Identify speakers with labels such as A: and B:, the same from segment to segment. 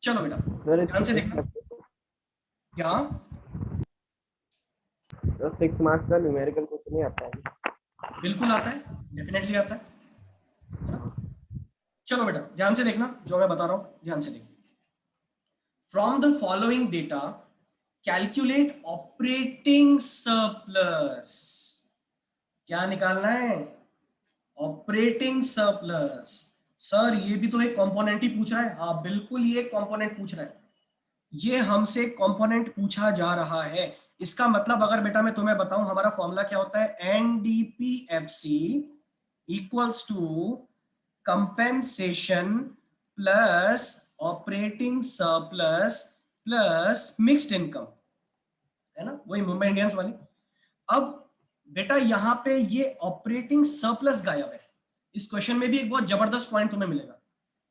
A: चलो बेटा ध्यान से देखना। क्या
B: 6 मार्क्स का न्यूमेरिकल क्वेश्चन नहीं आता है?
A: बिल्कुल आता है, डेफिनेटली आता है ना? चलो बेटा ध्यान से देखना जो मैं बता रहा हूं, ध्यान से देखना। From the following data calculate operating surplus. क्या निकालना है? Operating surplus. सर ये भी तो एक कंपोनेंट ही पूछ रहा है। हाँ बिल्कुल, ये एक कंपोनेंट पूछ रहा है, ये हमसे कंपोनेंट पूछा जा रहा है। इसका मतलब अगर बेटा मैं तुम्हें बताऊं, हमारा फॉर्मूला क्या होता है? NDPFC equals to compensation plus operating surplus plus mixed income, है ना? वही मुंबई इंडियंस वाली। अब बेटा यहां पे ये ऑपरेटिंग सरप्लस गायब है। इस क्वेश्चन में भी एक बहुत जबरदस्त पॉइंट तुम्हें मिलेगा।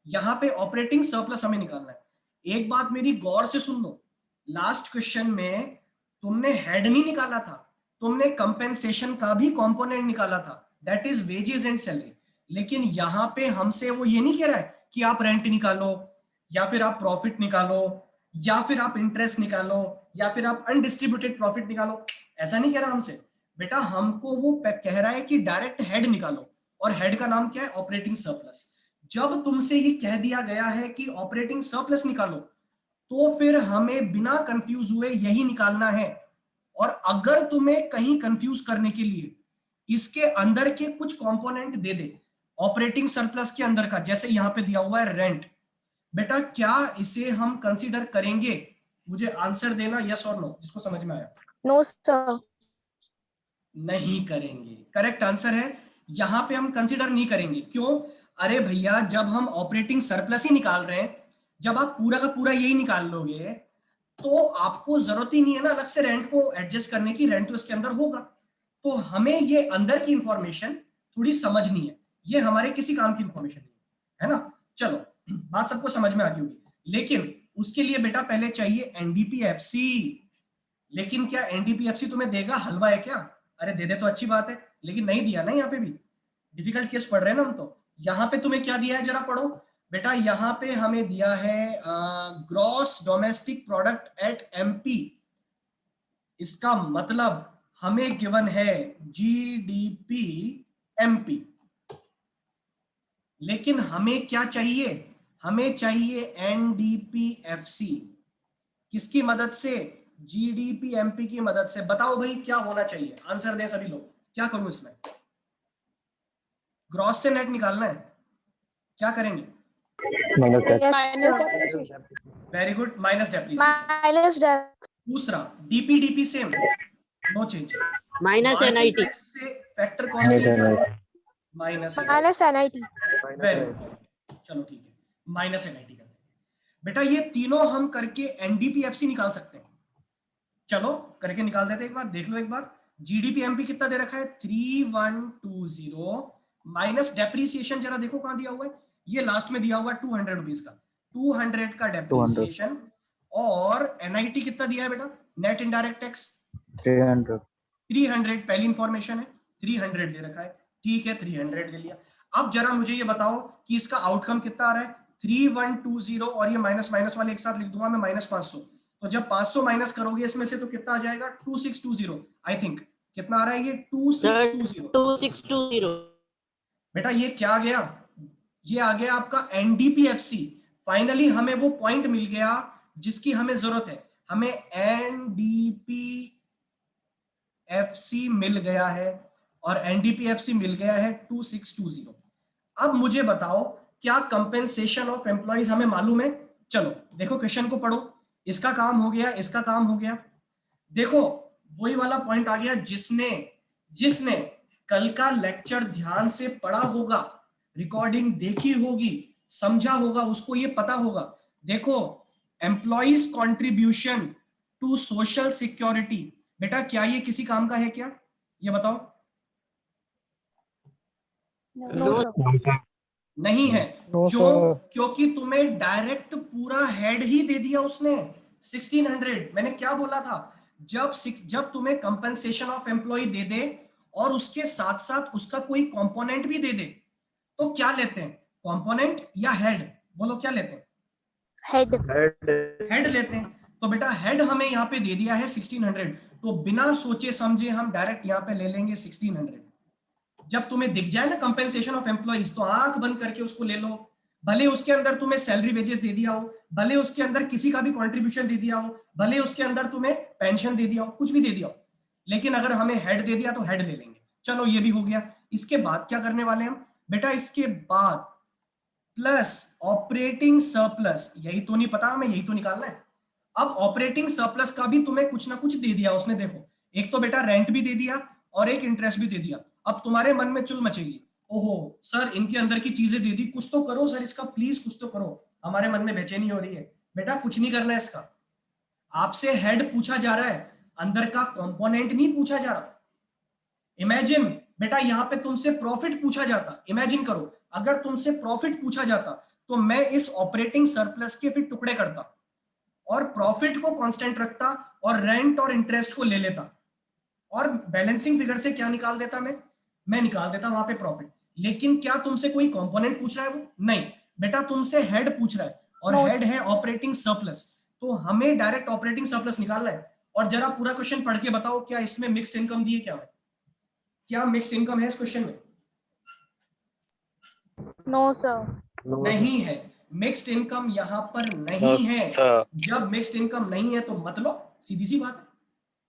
A: यहां पे ऑपरेटिंग सरप्लस हमें निकालना है। एक बात मेरी गौर से सुन लो, लास्ट क्वेश्चन में तुमने हेड नहीं निकाला था, तुमने कंपेंसेशन का भी कंपोनेंट निकाला था, that is wages and salary. लेकिन यहां पे हमसे वो ये नहीं कह रहा है कि आप रेंट निकालो, या फिर आप प्रॉफिट निकालो, या फिर आप इंटरेस्ट निकालो, या फिर आप अनडिस्ट्रीब्यूटेड प्रॉफिट निकालो। ऐसा नहीं कह रहा हमसे बेटा, हमको वो कह रहा है कि डायरेक्ट हेड निकालो, और हेड का नाम क्या है? Operating surplus. जब तुमसे ये कह दिया गया है कि ऑपरेटिंग सरप्लस निकालो, तो फिर हमें बिना कंफ्यूज हुए यही निकालना है। और अगर तुम्हें कहीं कंफ्यूज करने के लिए इसके अंदर के कुछ component they they operating surplus के अंदर का, जैसे यहां पे दिया हुआ है रेंट, बेटा क्या इसे हम कंसीडर करेंगे? मुझे आंसर देना यस और नो, जिसको समझ में आया।
C: No sir.
A: नहीं करेंगे, करेक्ट आंसर है। यहां पे हम कंसीडर नहीं करेंगे। क्यों? अरे भैया जब हम ऑपरेटिंग सरप्लस ही निकाल रहे हैं, जब आप पूरा का पूरा यही निकाल लोगे, तो आपको जरूरत ही नहीं है ना अलग से रेंट को एडजस्ट करने की, रेंट तो इसके अंदर होगा। तो हमें ये अंदर की इंफॉर्मेशन थोड़ी समझनी है, ये हमारे किसी काम की इंफॉर्मेशन नहीं है ना? चलो बात सबको समझ में आ गई होगी। लेकिन उसके लिए बेटा पहले चाहिए एनडीपीएफसी। लेकिन क्या एनडीपीएफसी तुम्हें देगा? हलवा है क्या? अरे दे दे तो अच्छी बात है, लेकिन नहीं दिया ना। यहाँ पे भी डिफिकल्ट केस पढ़ रहे हैं ना हम तो। यहाँ पे तुम्हें क्या दिया है जरा पढ़ो बेटा। यहाँ पे हमें दिया है gross domestic product at MP. इसका मतलब हमें गिवन है जीडीपी एमपी। लेकिन हमें क्या चाहिए? हमें चाहिए एनडीपीएफसी। किसकी मदद से? जीडीपी एमपी की मदद से। बताओ भाई क्या होना चाहिए? आंसर दें सभी लोग, क्या करूं इसमें? ग्रॉस से नेट निकालना है, क्या करेंगे? Very good, minus depreciation.
C: Minus
A: दूसरा DPDP same, no change.
D: Minus NIT.
A: से फैक्टर कॉस्ट के लिए क्या होगा? Minus
C: NIT.
A: वेरी गुड, चलो ठीक है, माइनस एनआईटी करते हैं। बेटा ये तीनों हम करके एनडीपीएफसी निकाल सकते हैं। चलो करके निकाल देते हैं, एक बार देख लो। एक बार जीडीपी एमपी कितना दे रखा है? 3120 माइनस डेप्रीसिएशन, जरा देखो कहां दिया हुआ है। ये लास्ट में दिया हुआ है 200 रुपीज का, 200 का डेप्रीसिएशन। और एनआईटी कितना दिया है बेटा? नेट इनडायरेक्ट टैक्स 300 पहली इंफॉर्मेशन है, 300 दे रखा है। ठीक है 300 दे लिया। अब जरा मुझे ये बताओ कि इसका आउटकम कितना आ रहा है? 3120, और ये माइनस माइनस वाले एक साथ लिख दूंगा मैं, -500। तो जब 500 माइनस करोगे इसमें से तो कितना आ जाएगा? 2620 आई थिंक। कितना आ रहा है ये? 2620।
D: 2620।
A: बेटा ये क्या आ गया? ये आ गया आपका एनडीपीएफसी। फाइनली हमें वो पॉइंट मिल गया जिसकी हमें जरूरत है। हमें एनडीपीएफसी मिल गया है, और एनडीपीएफसी मिल गया है 2620। अब मुझे बताओ क्या कंपेंसेशन ऑफ एम्प्लॉइज हमें मालूम है? चलो देखो क्वेश्चन को पढ़ो। इसका काम हो गया, इसका काम हो गया। देखो वही वाला पॉइंट आ गया, जिसने जिसने कल का लेक्चर ध्यान से पढ़ा होगा, रिकॉर्डिंग देखी होगी, समझा होगा, उसको ये पता होगा। देखो employees contribution to social security, बेटा क्या ये किसी काम का है क्या? ये बताओ। नहीं है। क्यों? क्योंकि तुम्हें डायरेक्ट पूरा हेड ही दे दिया उसने 1600। मैंने क्या बोला था? जब तुम्हें कंपनसेशन ऑफ एम्प्लॉय दे दे और उसके साथ साथ उसका कोई कंपोनेंट भी दे दे, तो क्या लेते हैं? कंपोनेंट या हेड? बोलो क्या लेते हैं?
C: हेड
A: हेड लेते हैं। तो बेटा हेड हमें यहाँ पे दे दिया है 1600, तो बिना सोचे समझे हम डायरेक्ट यहाँ पे ले लेंगे 1600। जब तुम्हें दिख जाए ना कंपेंसेशन ऑफ एम्प्लॉइज, तो आंख बंद करके उसको ले लो। भले उसके अंदर तुम्हें सैलरी वेजेस दे दिया हो, भले उसके अंदर किसी का भी कंट्रीब्यूशन दे दिया हो, भले उसके अंदर तुम्हें पेंशन दे दिया हो, कुछ भी दे दिया हो, लेकिन अगर हमें हेड दे दिया तो हेड ले लेंगे। चलो ये भी हो गया। इसके बाद क्या करने वाले हम बेटा? इसके बाद प्लस ऑपरेटिंग सरप्लस, यही तो नहीं पता हमें, यही तो निकालना है। अब ऑपरेटिंग सरप्लस का भी तुम्हें कुछ ना कुछ दे दिया उसने। देखो, एक तो बेटा रेंट भी दे दिया और एक इंटरेस्ट भी दे दिया। अब तुम्हारे मन में चुल मचेगी, ओहो सर इनके अंदर की चीजें दे दी, कुछ तो करो सर इसका, प्लीज कुछ तो करो, हमारे मन में बेचैनी हो रही है। बेटा कुछ नहीं करना है इसका, आपसे हेड पूछा जा रहा है, अंदर का कंपोनेंट नहीं पूछा जा रहा। इमेजिन बेटा यहाँ पे तुमसे प्रॉफिट पूछा जाता, इमेजिन करो अगर तुमसे प्रॉफिट पूछा जाता तो मैं इस ऑपरेटिंग सरप्लस के फिर टुकड़े करता और प्रॉफिट को कांस्टेंट रखता और रेंट और इंटरेस्ट को ले लेता और बैलेंसिंग फिगर से क्या निकाल देता? मैं निकाल देता वहां पे प्रॉफिट। लेकिन क्या तुमसे कोई कंपोनेंट पूछ रहा है? वो नहीं बेटा, तुमसे हेड पूछ रहा है और हेड है ऑपरेटिंग सरप्लस, तो हमें डायरेक्ट ऑपरेटिंग सरप्लस निकालना है। और जरा पूरा क्वेश्चन पढ़ के बताओ, क्या इसमें मिक्स्ड इनकम दी है? क्या है, क्या मिक्स्ड इनकम है इस क्वेश्चन में?
C: नो सर,
A: नहीं है, मिक्स्ड इनकम यहाँ पर नहीं है। जब मिक्स्ड इनकम नहीं है तो मतलब सीधी सी बात है,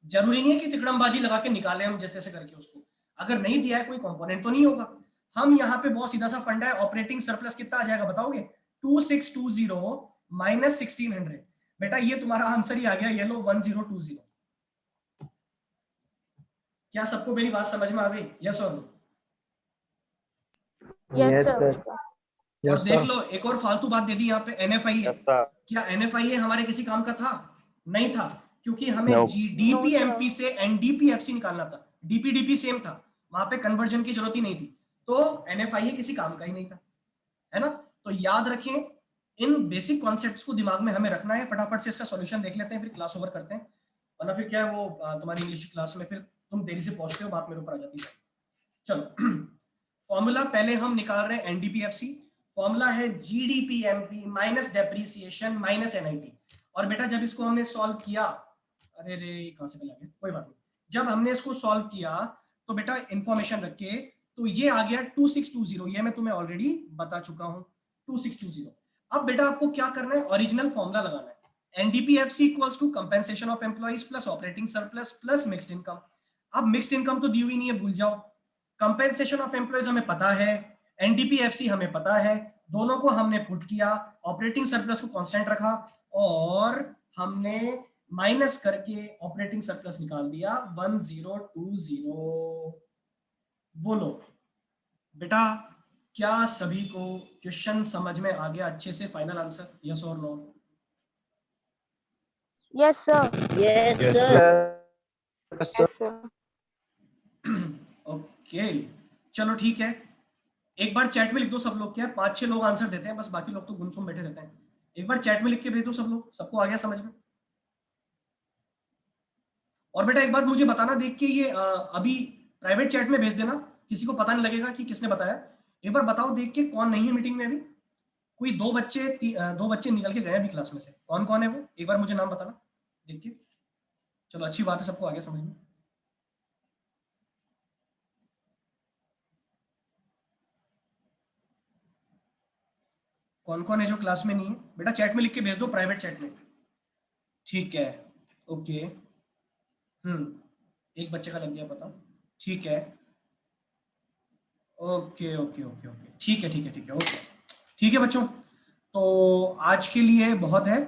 A: जरूरी नहीं है कि तिकड़मबाजी लगा के निकाले हम जैसे तैसे करके उसको। अगर नहीं दिया है कोई कंपोनेंट तो नहीं होगा। हम यहाँ पे बहुत सीधा सा फंडा है, ऑपरेटिंग सरप्लस कितना आ जाएगा बताओगे? 2620 माइनस 1600। बेटा ये तुम्हारा आंसर ही आ गया, ये लो 1020। क्या सबको मेरी बात समझ में आ गई? यस और नो?
C: यस सर,
A: और देख लो एक और फालतू बात दे दी यहाँ पे, एनएफआई है। क्या एनएफआई हमारे किसी काम का था? नहीं था, क्योंकि हमें डीपीएमपी से एनडीपीएफसी निकालना था। डीपीडीपी सेम था, वहां पे कन्वर्जन की जरूरत ही नहीं थी, तो एनएफआई किसी काम का ही नहीं था, है ना? तो याद रखें, इन बेसिक कॉन्सेप्ट्स को दिमाग में हमें रखना है। फटाफट से इसका सॉल्यूशन देख लेते हैं, फिर क्लास ओवर करते हैं, वरना फिर क्या है वो तुम्हारी इंग्लिश क्लास में फिर तुम देरी से पहुंचते हो, बात मेरे ऊपर आ जाती है। चलो फॉर्मूला पहले हम निकाल रहे हैं एनडीपीएफसी। फॉर्मूला है जीडीपीएमपी माइनस डेप्रीसिएशन माइनस एनआईटी। और बेटा जब इसको हमने सॉल्व किया, अरे रे कहां से गया, कोई बात नहीं, जब हमने इसको सॉल्व किया तो बेटा इंफॉर्मेशन रख के तो ये आ गया 2620, ये मैं तुम्हें ऑलरेडी बता चुका हूं 2620। अब बेटा आपको क्या करना है? ओरिजिनल फॉर्मूला लगाना है, NDPFC equals to compensation of employees plus operating surplus plus mixed income. अब मिक्स्ड इनकम तो दी हुई नहीं है, भूल जाओ। कंपेंसेशन ऑफ एम्प्लॉइज हमें पता है, एनडीपीएफसी हमें पता है, दोनों को हमने पुट किया, ऑपरेटिंग सरप्लस को कांस्टेंट रखा और हमने माइनस करके ऑपरेटिंग सरप्लस निकाल दिया 1020। बोलो बेटा, क्या सभी को क्वेश्चन समझ में आ गया अच्छे से? फाइनल आंसर यस और no?
C: Yes sir,
D: Yes, sir.
C: Yes sir.
A: Okay चलो ठीक है, एक बार चैट में लिख दो सब लोग। क्या 5-6 लोग आंसर देते हैं बस, बाकी लोग तो गुमसुम बैठे रहते हैं। एक बार चैट में लिख के भेज दो सब लोग, सबको आ गया समझ में? और बेटा एक बात मुझे बताना, देख के ये अभी प्राइवेट चैट में भेज देना, किसी को पता नहीं लगेगा कि किसने बताया। एक बार बताओ देख के कौन नहीं है मीटिंग में अभी। कोई दो बच्चे निकल के गए अभी क्लास में से, कौन कौन है वो? एक बार मुझे नाम बताना देख के। चलो अच्छी बात है, सबको आ गया समझ में। कौन कौन है जो क्लास में नहीं है? बेटा चैट में लिख के भेज दो, प्राइवेट चैट में। ठीक है, ओके। एक बच्चे का लग गया पता, ठीक है, ओके ओके ओके ओके, ठीक है ठीक है ठीक है, ओके ठीक है बच्चों। तो आज के लिए बहुत है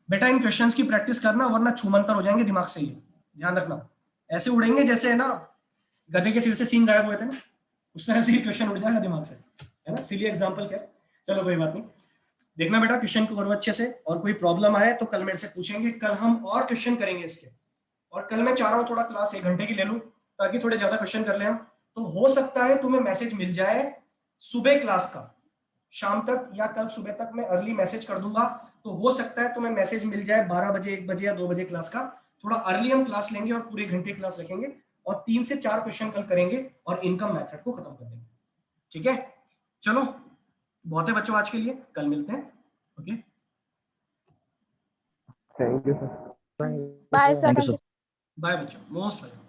A: बेटा, इन क्वेश्चंस की प्रैक्टिस करना वरना छूमंतर हो जाएंगे दिमाग से, ही ध्यान रखना। ऐसे उड़ेंगे जैसे है ना गधे के सिर से सींग गायब हुए थे ना, उस तरह से ही क्वेश्चन उड़ जाएगा दिमाग से, है ना? सिली एग्जाम्पल क्या, चलो कोई बात नहीं। देखना बेटा क्वेश्चन को करो अच्छे से, और कोई प्रॉब्लम आए तो कल मेरे से पूछेंगे, कल हम और क्वेश्चन करेंगे इसके। और कल मैं चाह रहा हूँ थोड़ा क्लास 1 घंटे की ले लूँ ताकि थोड़े ज्यादा क्वेश्चन कर ले हम। तो हो सकता है तुम्हें मैसेज मिल जाए सुबह क्लास का, शाम तक या कल सुबह तक मैं अर्ली मैसेज कर दूंगा। तो हो सकता है तुम्हें मैसेज मिल जाए 12 बजे, 1 बजे या 2 बजे क्लास का। थोड़ा अर्ली हम क्लास लेंगे और पूरे घंटे क्लास रखेंगे और 3 से 4 क्वेश्चन कल करेंगे और इनकम मेथड को खत्म कर देंगे। ठीक है, चलो बहुत है बच्चों आज के लिए, कल मिलते हैं। Okay.
B: Thank you sir.
C: Bye, sir.
E: Thank you,
C: Thank you.
E: sir.
A: Bye बच्चों, मोस्ट वेलकम।